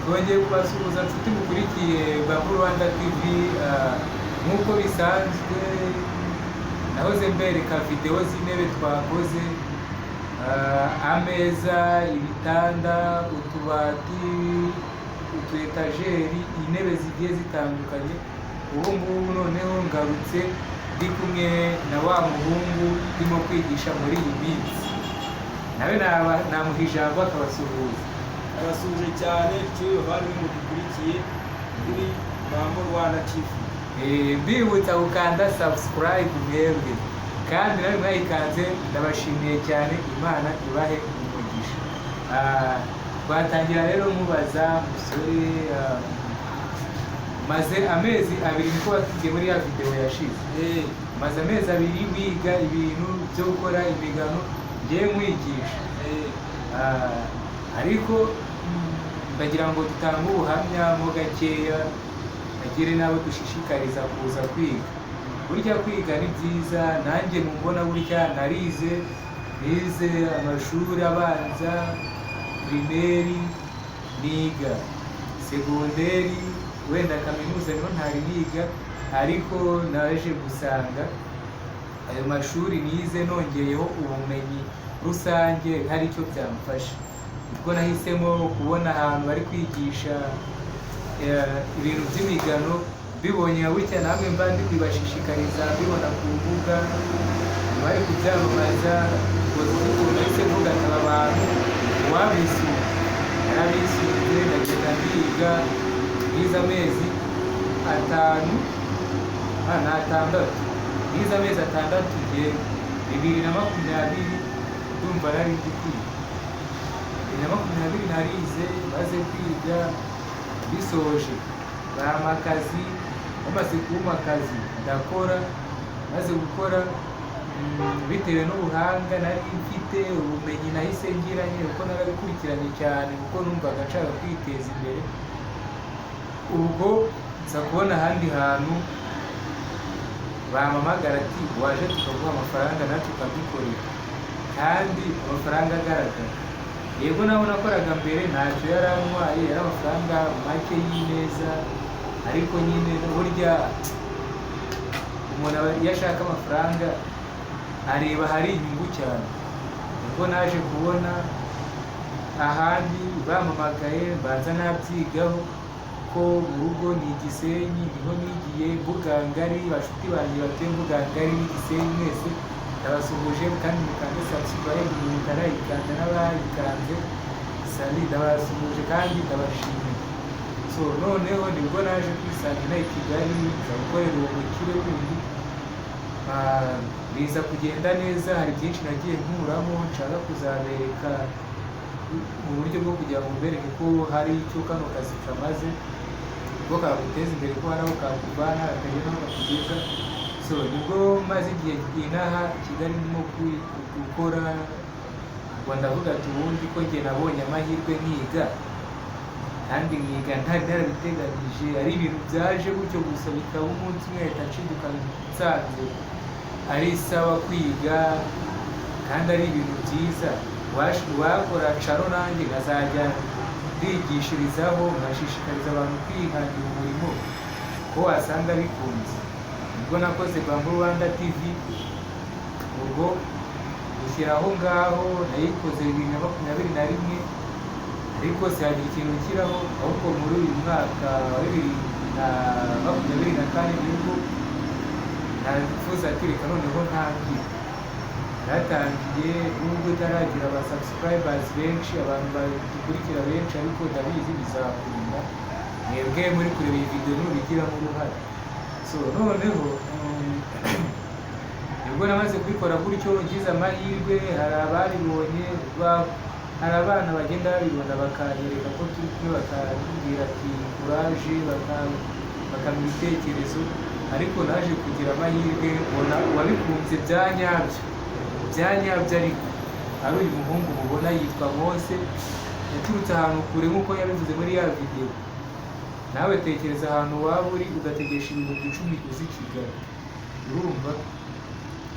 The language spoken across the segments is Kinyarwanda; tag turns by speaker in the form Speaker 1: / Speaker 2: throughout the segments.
Speaker 1: twongeye kubasuhuza nshuti mukurikiye Bamboo Rwanda TV. Nk'uko bisanzwe nahoze mbereka video z'intebe twakoze, ameza, ibitanda, utubati, utu etajeri, intebe zigiye zitandukanye. Ubu ngubu noneho ngarutse ndi kumwe na wa muhungu ndimo kwigisha muri iyi minsi, nawe namuha ijambo akabasuhuza.
Speaker 2: Abasuhuje cyane cyuyo bari mudukurikiye kuri Bamboo Rwanda TV.
Speaker 1: Mbibutsa gukanda subscribe mwebwe, kandi nawe mwayikanze ndabashimiye cyane, Imana ibahe umugisha. Twatangira rero mubaza musore, maze amezi abiri niko watubwiye muri ya video yashize. Maze amezi abiri wiga ibintu byo gukora imigano ngiye mwigisha. Ariko ndagira ngo dutange ubuhamya mo gakeya, bagire nabo dushishikariza kuza kwiga. Burya kwiga ni byiza, nanjye mubona burya nize amashuri abanza, primaire, niga segonderi, wenda kaminuza niho ntari niga, ariko naje gusanga ayo mashuri nize nongeyeho ubumenyi rusange hari icyo byamfasha. Ubwo nahisemo kubona ahantu bari kwigisha ibintu by'imigano, bibonye gutya namwe mba ndi kubashishikariza, mbibona ku mbuga bari kubyamamaza, ubwo nahise mvuga ati aba bantu uwabisura. Narabisuye ndagenda ndiga, nize amezi atandatu njyewe. 2020 ndumva nari ndi kwiga, 2020 narize, maze kwiga bisoje bampa akazi. Bamaze kumpa akazi ndakora, maze gukora bitewe n'ubuhanga nari mfite, ubumenyi nahise ngira nyine kuko narabikurikiranye cyane, kuko numvaga nshaka kwiteza imbere. Ubwo nza kubona ahandi hantu bampamagara ati waje tukaguha amafaranga natwe ukadukorera, kandi amafaranga agaragara. Yego naho nakoraga mbere ntacyo yarantwaye, yari amafaranga make y'ineza, ariko nyine burya umuntu iyo ashaka amafaranga areba hari inyungu cyane. Ubwo naje kubona ahandi bampamagaye, mbanza nabyigaho ko mu rugo ni Gisenyi, niho nigiye Mbuga Ngari. Bashuti banjye batuye Mbuga Ngari ni Gisenyi, mwese ndabasuhuje, kandi mukande subscribe mutarayikanda, n'abayikanze sali ndabasuhuje kandi ndabashimiye. So noneho nibwo naje kwisangira i Kigali, nza gukorera uwo mukire wundi, biza kugenda neza. Hari byinshi nagiye nkuramo nshaka kuzabereka mu buryo bwo kugira ngo mbereke ko hari icyo kano kazi kamaze, ko kaguteza imbere, ko hari aho kakuvana hakagera n'aho kakugeza. So nibwo maze igihe inaha Kigali ndimo gukora, ngo ndavuga ati ubundi ko njye nabonye amahirwe nkiga, kandi nkiga ntari narabiteganyije, ari ibintu byaje gutyo gusa, bikaba umunsi umwe ahita nshiduka nsanze ari sawa kwiga, kandi ari ibintu byiza. Wakora caro nanjye nkazajya ndigishirizaho, nkashishikariza abantu kwihangira umurimo ko wasanga bikunze. Ubwo nakoze Bamboo Rwanda TV, ubwo gushyiraho ngaho nayikoze 2021, ariko sihagira ikintu kiraho, ahubwo muri uyu mwaka wa 2024 nibwo nafuza ati reka noneho ntangire. Natangiye nubwo itaragira aba subscribers benshi, abantu badukurikira benshi, ariko ndabizi bizakunda, mwebwe muri kureba iyi video n'ubigiramo uruhare. So noneho nibwo namaze kubikora gutyo, ngize amahirwe, hari abaribonye, hari abana bagenda babibona bakanyereka ko turi kumwe, bakambwira ati courage, bakampa ibitekerezo. Ariko naje kugira amahirwe, mbona uwabikunze bya nyabyo, ariko ari uyu muhungu mubona yitwa Mose, yaturutse ahantu kure nk'uko yabivuze muri ya video. Nawe tekereza ahantu waba uri ugategesha ibihumbi 10 uzi Kigali,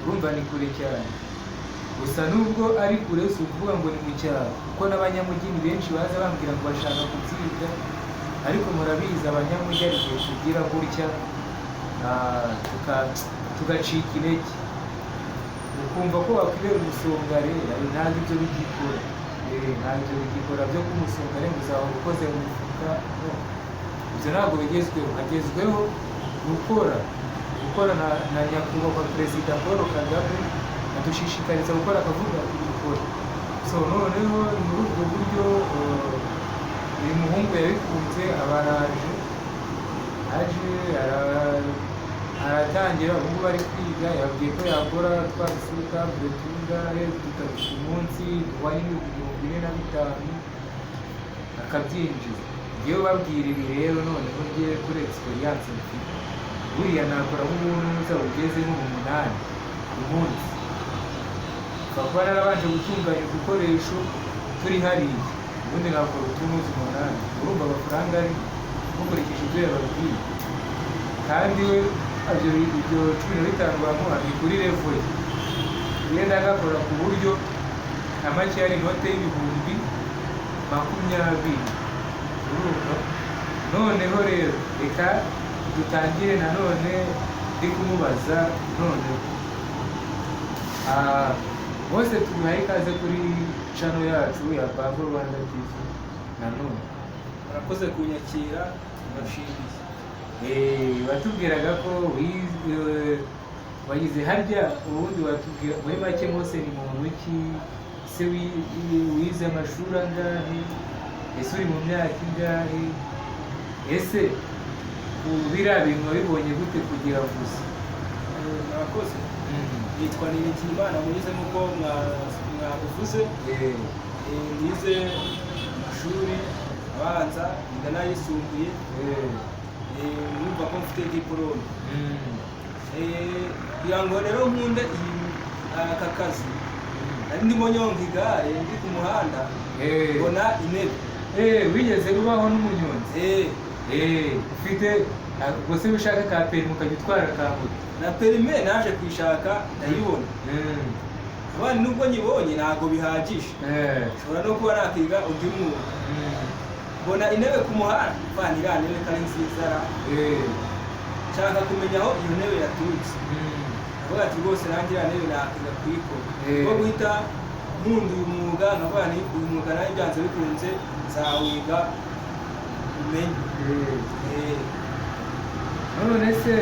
Speaker 1: urumva ni kure cyane. gusa nubwo ari kure si ukuvuga ngo ni mu cyaro kuko n'abanyamujyi ni benshi baza bambwira ngo bashaka kubyiga, ariko murabizi abanyamujyi ari igihe tugira gutya tugacika intege ukumva ko wakwibera umusongare ntabwo ibyo bigikora, ntabwo ibyo bigikora byo kumusongare ngo uzaba ukoze mu mifuka, ibyo ntabwo bigezweho. Hagezweho gukora na nyakubahwa perezida Paul Kagame adushishikariza gukora, akavuga tubikora. So noneho ni muri ubwo buryo uyu muhungu yabikunze aba aje aratangira, ubu bari kwiga, yabwiye ko yakora twabisuka buretunga dutatu ku munsi duhwanye n'ibihumbi 45 akabyinjiza. Ngewe babwira ibi rero noneho ngiye kuri experience mfite, buriya nakora nk'umuntu uzaba ugeze nko mu 8 ku munsi, kuba narabanje gutunganya udukoresho turi hariya, ubundi nakora utumunsi 8. Urumva amafaranga ari mukurikije ibyo yababwiye, kandi we ibyo 15 bamuha ni kuri level ye, yenda agakora ku buryo na make yari inote y'ibihumbi 20. Urumva noneho rero reka dutangire nanone ndi kumubaza noneho bose tubahaye ikaze kuri channel yacu ya Bango Rwanda TV. Nanone
Speaker 2: murakoze kunyakira, ndashimiye.
Speaker 1: Batubwiraga ko wagize harya, ubundi watubwira muri make Mose ni muntu ki, se wize amashuri angahe, ese uri mu myaka ingahe, ese biriya bintu wabibonye gute kugira gusa?
Speaker 2: Murakoze. Nitwa Niringiyimana Moise nk'uko mwabivuze. Nize amashuri abanza n'ayisumbuye, numva ko mfite diplome. Kugira ngo rero nkunde aka kazi, nari ndimo nyonga igare ndi ku muhanda, mbona intebe.
Speaker 1: Wigeze ubaho n'umunyonzi? Ufite gusa ushaka ka perimi ukajya utwara ka moto?
Speaker 2: Na perime naje kwishaka ndayibona, abandi nubwo nyibonye ntabwo bihagije, nshobora no kuba nakiga undi mwuga. Mbona intebe ku muhanda, mvana iriya ntebe ko ari nziza, nshaka kumenya aho iyo ntebe yaturutse. Ndavuga ati rwose nanjye iriya ntebe nakiga kuyikora, nko guhita nkunda uyu mwuga, nkavuga nti uyu mwuga nawe byanze bikunze nzawiga umenye.
Speaker 1: None se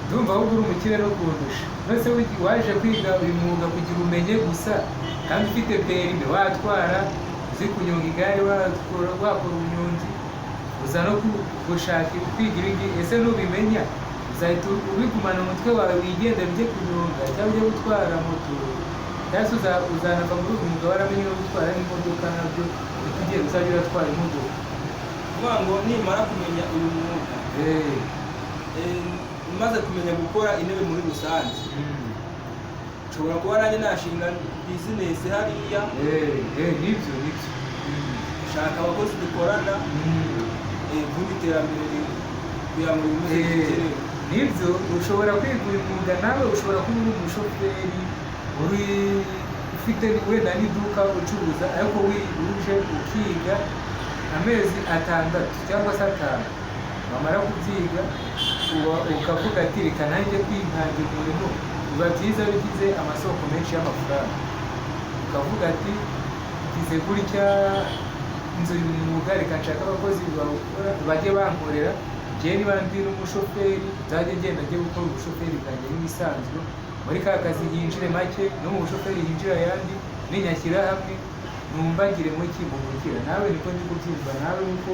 Speaker 1: ndumva ahubwo uri umukire no kundusha. Nose waje kwiga uyu mwuga kugira umenye gusa, kandi ufite perime, watwara uzi kunyonga igare, wakora ubunyonzi, uza no gushaka kwiga ibingibi. Ese nubimenya uzahita ubigumana umutwe wawe wigenda bijye kunyonga cyangwa ujye gutwara moto, cyangwa uzanava muri uyu mwuga waramenye no gutwara n'imodoka, nabyo ugiye uzajya uratwara imodoka.
Speaker 2: Kuvuga ngo nimara kumenya uyu mwuga, maze kumenya gukora intebe muri rusange, nshobora kuba nanjye nashinga business hariya.
Speaker 1: Nibyo
Speaker 2: shaka abakozi dukorana, ubundi iterambere kugira ngo bimuze bigere.
Speaker 1: Nibyo ushobora kwiga uyu mwuga, nawe ushobora kuba uri umushoferi, ufite wenda n'iduka ucuruza, ariko uje ukiga amezi 6 cyangwa se 5, wamara kubyiga ukavuga ati reka nanjye kwihangira umurimo, biba byiza bigize amasoko menshi y'amafaranga. Ukavuga ati ngize gutya inzu y'umwuga, reka nshaka abakozi bajye bankorera, njyewe niba ndi n'umushoferi nzajya ngenda njye gukora ubushoferi bwanjye n'ibisanzwe, muri ka kazi yinjire make, no mu bushoferi yinjira ayandi, ninyashyira hamwe numbagire mu kimumukira. Nawe niko ndi kubyumva, nawe nkuko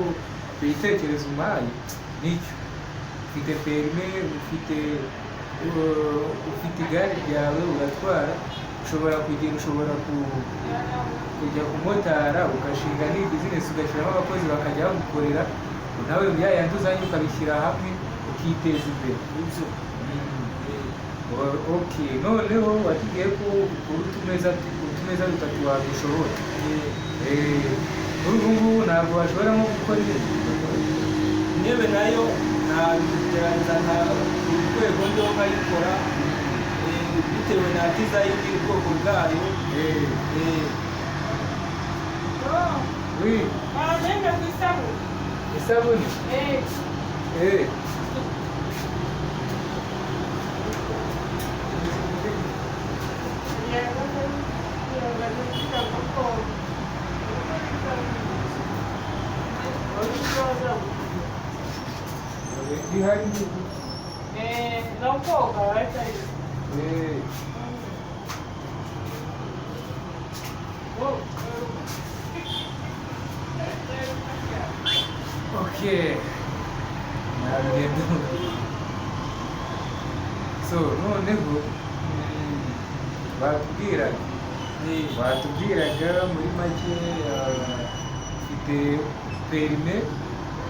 Speaker 1: ibitekerezo umpaye nicyo. Ufite perime, ufite igare ryawe uratwara, ushobora kujya kumotara, ugashinga ni business, ugashyiramo abakozi bakajya bagukorera, nawe yayandi uzanye ukabishyira hamwe ukiteza imbere. Okay, noneho watubwiye ko ukora utumeza 3 wadushobora. Ubu ngubu ntabwo washobora nko gukora
Speaker 2: intebe nayo ntagerageza nta rwego rwo nkayikora, bitewe na na design y'ubwoko bwayo.
Speaker 1: Oui. Isabuni? Ihari n'iyi?
Speaker 3: Não pouco, vai sair.
Speaker 1: Okay. Nagendo. So, noneho batubwiraga muri make ufite perime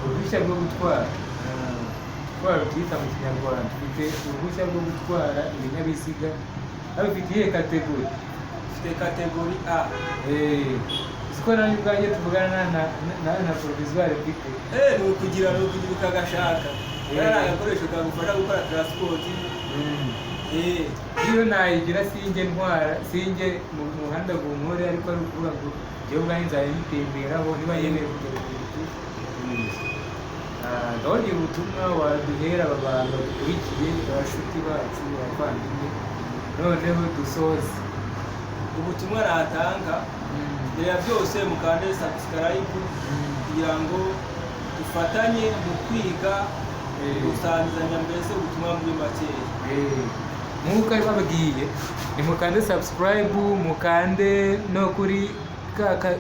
Speaker 1: uruhushya rwo gutwara byita mu kinyarwanda ufite uruhushya rwo gutwara ibinyabiziga abifite iyihe kategori?
Speaker 2: Ufite kategori A.
Speaker 1: Siko nanjye ubwanjye tuvugana na provisoire mfite.
Speaker 2: Ni ukugira ukagashaka. Ari agakoresho kagufasha gukora transport.
Speaker 1: Iyo nayigira sinjye mu muhanda gunkore, ariko ari ukuvuga ngo njyewe ubwanjye nzajya nyitemberaho niba yemewe kugera ku gihugu. Ndabona ubutumwa waduhera aba bantu badukurikiye, abashuti bacu, abavandimwe, noneho dusoze.
Speaker 2: Ubutumwa natanga mbere ya byose mukande subscribe kugira ngo dufatanye mu kwiga gusangizanya mbese ubutumwa muri makeya.
Speaker 1: Nk'uko ari bababwiye, nimukande subscribe, mukande no kuri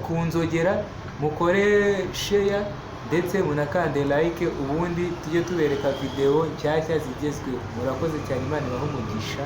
Speaker 1: ku nzogera, mukore share ndetse munakande like, ubundi tujye tubereka video nshyashya zigezweho. Murakoze cyane, Imana ibahe umugisha.